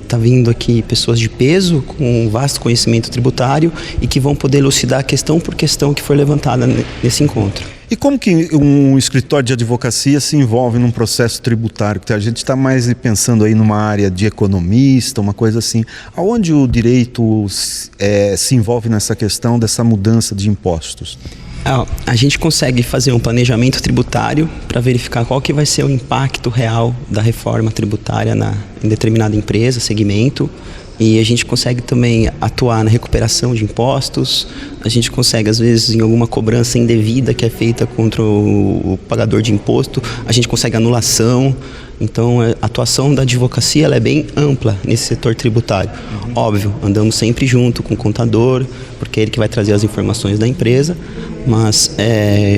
H: Tá vindo aqui pessoas de peso, com um vasto conhecimento tributário e que vão poder elucidar questão por questão que foi levantada nesse encontro.
A: E como que um escritório de advocacia se envolve num processo tributário? Porque a gente está mais pensando aí numa área de economista, uma coisa assim. Aonde o direito se envolve nessa questão dessa mudança de impostos?
H: A gente consegue fazer um planejamento tributário para verificar qual que vai ser o impacto real da reforma tributária em determinada empresa, segmento. E a gente consegue também atuar na recuperação de impostos, a gente consegue, às vezes, em alguma cobrança indevida que é feita contra o pagador de imposto, a gente consegue anulação. Então, a atuação da advocacia ela é bem ampla nesse setor tributário. Óbvio, andamos sempre junto com o contador, porque é ele que vai trazer as informações da empresa, mas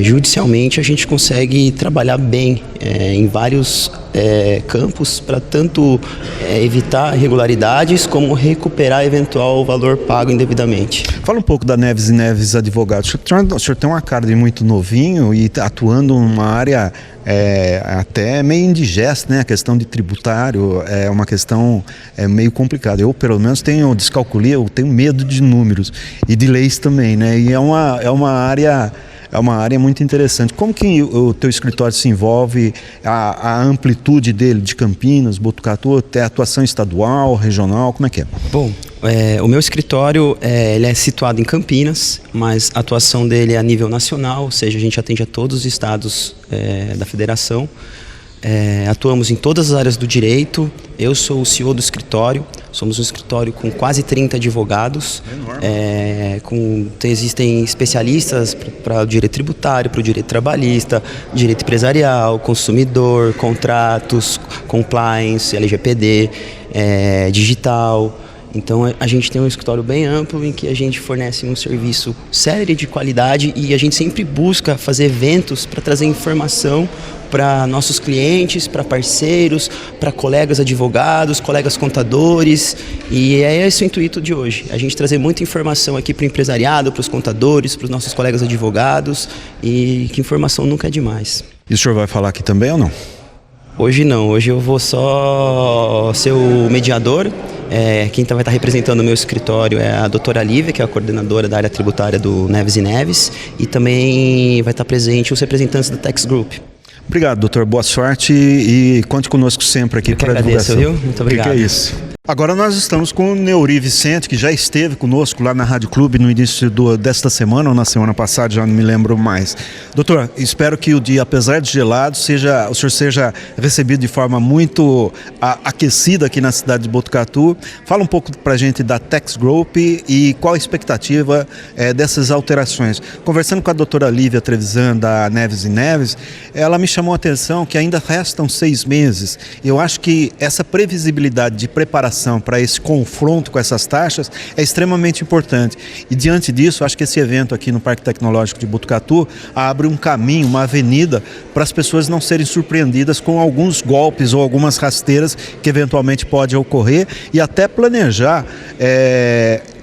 H: judicialmente a gente consegue trabalhar bem em vários campos para tanto evitar irregularidades como recuperar eventual valor pago indevidamente.
A: Fala um pouco da Neves e Neves Advogados. O senhor tem uma cara de muito novinho e atuando numa área até meio indigesta, né? A questão de tributário é uma questão meio complicada. Eu, pelo menos, tenho medo de números e de leis também, né? E é uma área muito interessante. Como que o teu escritório se envolve, a amplitude dele de Campinas, Botucatu, até atuação estadual, regional, como é que é?
H: Bom, o meu escritório ele é situado em Campinas, mas a atuação dele é a nível nacional, ou seja, a gente atende a todos os estados da federação. Atuamos em todas as áreas do direito. Eu sou o CEO do escritório. Somos um escritório com quase 30 advogados. Existem especialistas para o direito tributário, para o direito trabalhista, direito empresarial, consumidor, contratos, compliance, LGPD, digital. Então a gente tem um escritório bem amplo em que a gente fornece um serviço sério e de qualidade e a gente sempre busca fazer eventos para trazer informação para nossos clientes, para parceiros, para colegas advogados, colegas contadores, e é esse o intuito de hoje, a gente trazer muita informação aqui para o empresariado, para os contadores, para os nossos colegas advogados, e que informação nunca é demais.
A: E o senhor vai falar aqui também ou não?
H: Hoje não, hoje eu vou só ser o mediador. Quem vai estar representando o meu escritório é a doutora Lívia, que é a coordenadora da área tributária do Neves e Neves, e também vai estar presente os representantes da Tax Group.
A: Obrigado, doutor. Boa sorte e conte conosco sempre aqui para a divulgação.
H: Viu? Muito obrigado.
A: Que é isso? Agora nós estamos com o Neuri Vicente, que já esteve conosco lá na Rádio Clube no início desta semana, ou na semana passada, já não me lembro mais. Doutor, espero que o dia, apesar de gelado, o senhor seja recebido de forma muito aquecida aqui na cidade de Botucatu. Fala um pouco para a gente da Tex Group e qual a expectativa dessas alterações. Conversando com a doutora Lívia Trevisan, da Neves & Neves, ela me chamou a atenção que ainda restam 6 meses. Eu acho que essa previsibilidade de preparação para esse confronto com essas taxas é extremamente importante. E diante disso, acho que esse evento aqui no Parque Tecnológico de Botucatu abre um caminho, uma avenida para as pessoas não serem surpreendidas com alguns golpes ou algumas rasteiras que eventualmente pode ocorrer e até planejar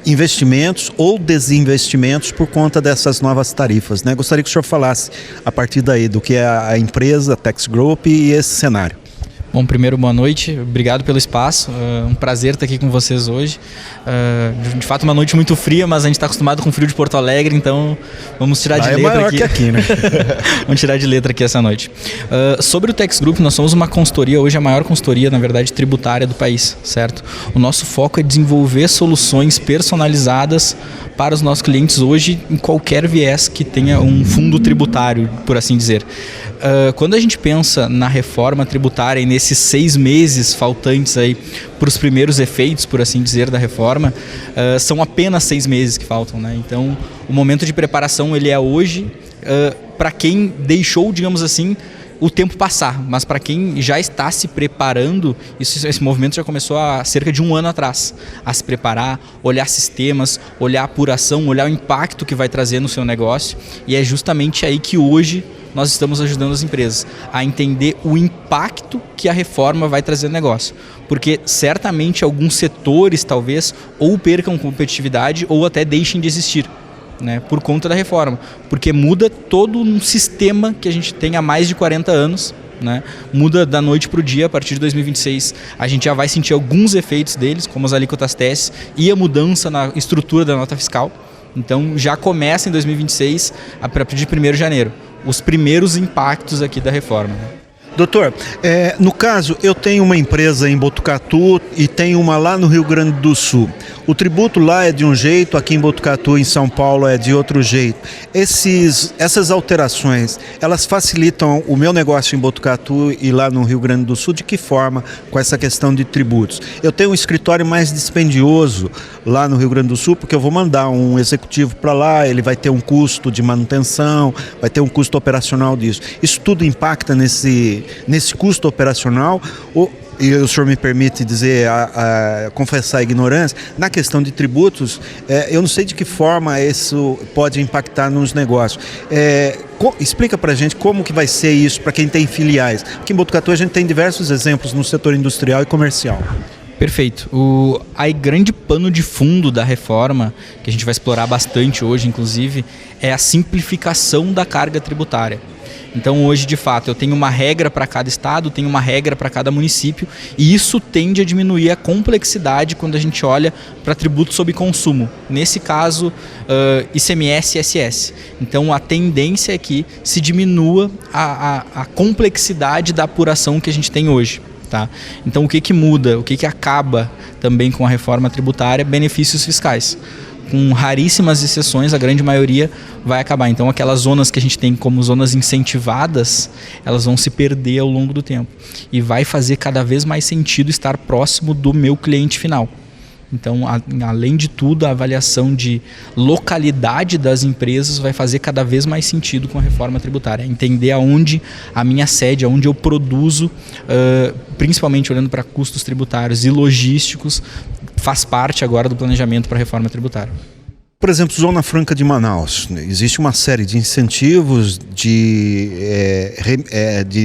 A: investimentos ou desinvestimentos por conta dessas novas tarifas, né? Gostaria que o senhor falasse a partir daí do que é a empresa, a Tex Group e esse cenário.
I: Bom, primeiro, boa noite, obrigado pelo espaço, um prazer estar aqui com vocês hoje. De fato, uma noite muito fria, mas a gente está acostumado com o frio de Porto Alegre, então vamos tirar de letra aqui.
A: Que aqui, né?
I: Vamos tirar de letra aqui essa noite. Sobre o Tex Group, nós somos uma consultoria, hoje a maior consultoria, na verdade, tributária do país, certo? O nosso foco é desenvolver soluções personalizadas para os nossos clientes hoje em qualquer viés que tenha um fundo tributário, por assim dizer. Quando a gente pensa na reforma tributária e nesses 6 meses faltantes aí para os primeiros efeitos, por assim dizer, da reforma, são apenas 6 meses que faltam, né? Então, o momento de preparação ele é hoje, para quem deixou, digamos assim, o tempo passar, mas para quem já está se preparando, esse movimento já começou há cerca de 1 ano atrás, a se preparar, olhar sistemas, olhar a apuração, olhar o impacto que vai trazer no seu negócio, e é justamente aí que hoje nós estamos ajudando as empresas a entender o impacto que a reforma vai trazer no negócio. Porque certamente alguns setores talvez ou percam competitividade ou até deixem de existir, né, por conta da reforma. Porque muda todo um sistema que a gente tem há mais de 40 anos, né? Muda da noite para o dia. A partir de 2026 a gente já vai sentir alguns efeitos deles, como as alíquotas TES e a mudança na estrutura da nota fiscal. Então já começa em 2026, a partir de 1º de janeiro, os primeiros impactos aqui da reforma.
A: Doutor, no caso, eu tenho uma empresa em Botucatu e tenho uma lá no Rio Grande do Sul. O tributo lá é de um jeito, aqui em Botucatu, em São Paulo, é de outro jeito. Essas alterações, elas facilitam o meu negócio em Botucatu e lá no Rio Grande do Sul? De que forma com essa questão de tributos? Eu tenho um escritório mais dispendioso lá no Rio Grande do Sul, porque eu vou mandar um executivo para lá, ele vai ter um custo de manutenção, vai ter um custo operacional disso. Isso tudo impacta nesse custo operacional? E o senhor me permite dizer, confessar a ignorância, na questão de tributos, eu não sei de que forma isso pode impactar nos negócios. Explica pra gente como que vai ser isso para quem tem filiais. Aqui em Botucatu a gente tem diversos exemplos no setor industrial e comercial.
I: Perfeito. O grande pano de fundo da reforma, que a gente vai explorar bastante hoje, inclusive, é a simplificação da carga tributária. Então hoje, de fato, eu tenho uma regra para cada estado, tenho uma regra para cada município, e isso tende a diminuir a complexidade quando a gente olha para tributo sobre consumo. Nesse caso, ICMS e ISS. Então a tendência é que se diminua a complexidade da apuração que a gente tem hoje. Tá? Então o que muda, o que acaba também com a reforma tributária? Benefícios fiscais. Com raríssimas exceções, a grande maioria vai acabar. Então aquelas zonas que a gente tem como zonas incentivadas, elas vão se perder ao longo do tempo. E vai fazer cada vez mais sentido estar próximo do meu cliente final. Então, além de tudo, a avaliação de localidade das empresas vai fazer cada vez mais sentido com a reforma tributária. Entender aonde a minha sede, aonde eu produzo, principalmente olhando para custos tributários e logísticos, faz parte agora do planejamento para a reforma tributária.
A: Por exemplo, Zona Franca de Manaus, existe uma série de incentivos de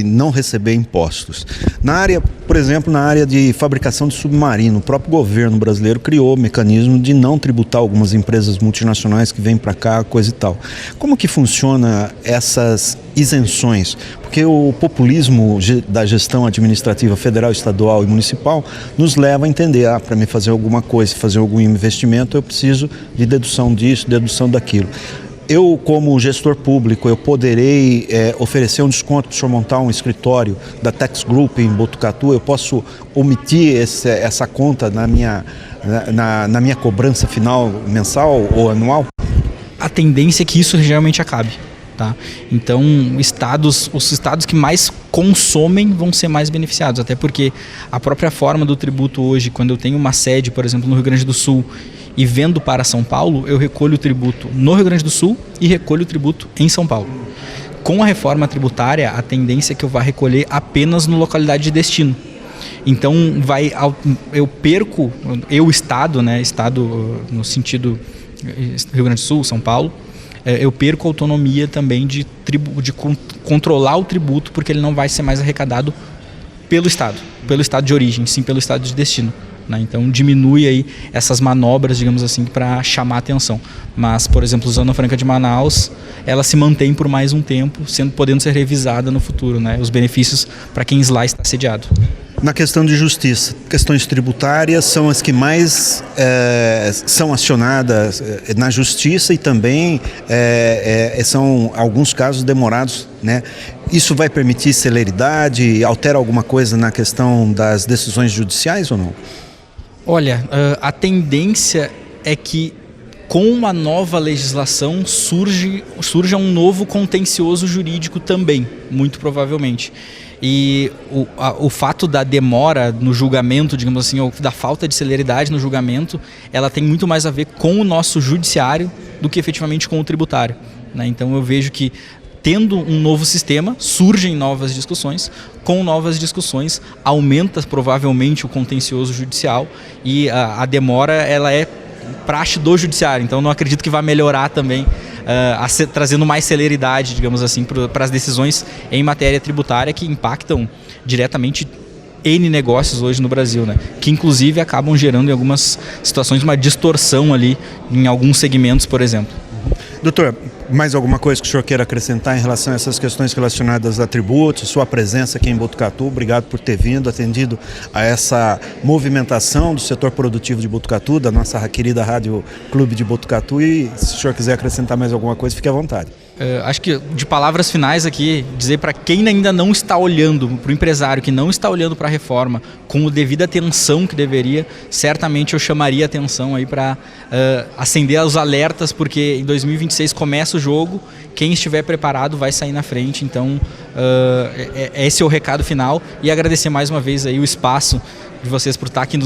A: não receber impostos. Na área, por exemplo, na área de fabricação de submarino, o próprio governo brasileiro criou o mecanismo de não tributar algumas empresas multinacionais que vêm para cá, coisa e tal. Como que funciona essas isenções? Porque o populismo da gestão administrativa federal, estadual e municipal nos leva a entender, para me fazer alguma coisa, fazer algum investimento, eu preciso de dedução disso, dedução daquilo. Eu, como gestor público, eu poderei oferecer um desconto para o senhor montar um escritório da Tax Group em Botucatu? Eu posso omitir essa conta na minha cobrança final mensal ou anual?
I: A tendência é que isso realmente acabe. Tá? Então, os estados que mais consomem vão ser mais beneficiados, até porque a própria forma do tributo hoje, quando eu tenho uma sede, por exemplo, no Rio Grande do Sul, e vendo para São Paulo, eu recolho o tributo no Rio Grande do Sul e recolho o tributo em São Paulo. Com a reforma tributária, a tendência é que eu vá recolher apenas na localidade de destino. Então, eu perco, Estado, né, Estado no sentido Rio Grande do Sul, São Paulo, eu perco a autonomia também de controlar o tributo, porque ele não vai ser mais arrecadado pelo Estado de origem, sim pelo Estado de destino. Né? Então diminui aí essas manobras, digamos assim, para chamar atenção. Mas, por exemplo, a Zona Franca de Manaus, ela se mantém por mais um tempo, podendo ser revisada no futuro, né? Os benefícios para quem lá está sediado.
A: Na questão de justiça, questões tributárias são as que mais são acionadas na justiça e também são alguns casos demorados, né? Isso vai permitir celeridade, altera alguma coisa na questão das decisões judiciais ou não?
I: Olha, a tendência é que com uma nova legislação surja um novo contencioso jurídico também, muito provavelmente. E o fato da demora no julgamento, digamos assim, ou da falta de celeridade no julgamento, ela tem muito mais a ver com o nosso judiciário do que efetivamente com o tributário. Né? Então eu vejo que, tendo um novo sistema, surgem novas discussões. Com novas discussões, aumenta provavelmente o contencioso judicial e a demora ela é praxe do judiciário. Então não acredito que vai melhorar também, trazendo mais celeridade, digamos assim, para as decisões em matéria tributária que impactam diretamente N negócios hoje no Brasil, né? Que inclusive acabam gerando em algumas situações uma distorção ali em alguns segmentos, por exemplo.
A: Doutor, mais alguma coisa que o senhor queira acrescentar em relação a essas questões relacionadas a tributos, sua presença aqui em Botucatu? Obrigado por ter vindo, atendido a essa movimentação do setor produtivo de Botucatu, da nossa querida Rádio Clube de Botucatu, e se o senhor quiser acrescentar mais alguma coisa, fique à vontade.
I: Acho que de palavras finais aqui, dizer para quem ainda não está olhando, para o empresário que não está olhando para a reforma com a devida atenção que deveria, certamente eu chamaria a atenção aí para acender os alertas, porque em 2026 começa o jogo, quem estiver preparado vai sair na frente. Então esse é o recado final, e agradecer mais uma vez aí o espaço de vocês por estar aqui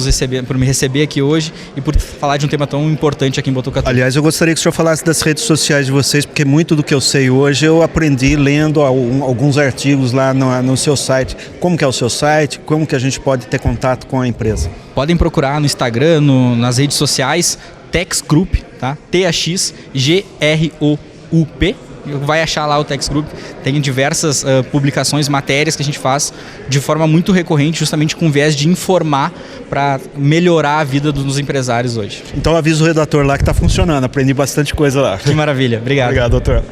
I: por me receber aqui hoje e por falar de um tema tão importante aqui em Botucatu.
A: Aliás, eu gostaria que o senhor falasse das redes sociais de vocês, porque muito do que eu sei hoje eu aprendi lendo alguns artigos lá no seu site. Como que é o seu site? Como que a gente pode ter contato com a empresa?
I: Podem procurar no Instagram, nas redes sociais, Tax Group, tá? TAXGROUP. Vai achar lá o Tax Group, tem diversas publicações, matérias que a gente faz de forma muito recorrente, justamente com viés de informar para melhorar a vida dos empresários hoje.
A: Então avisa o redator lá que está funcionando, aprendi bastante coisa lá.
I: Que maravilha, obrigado.
A: Obrigado, doutor.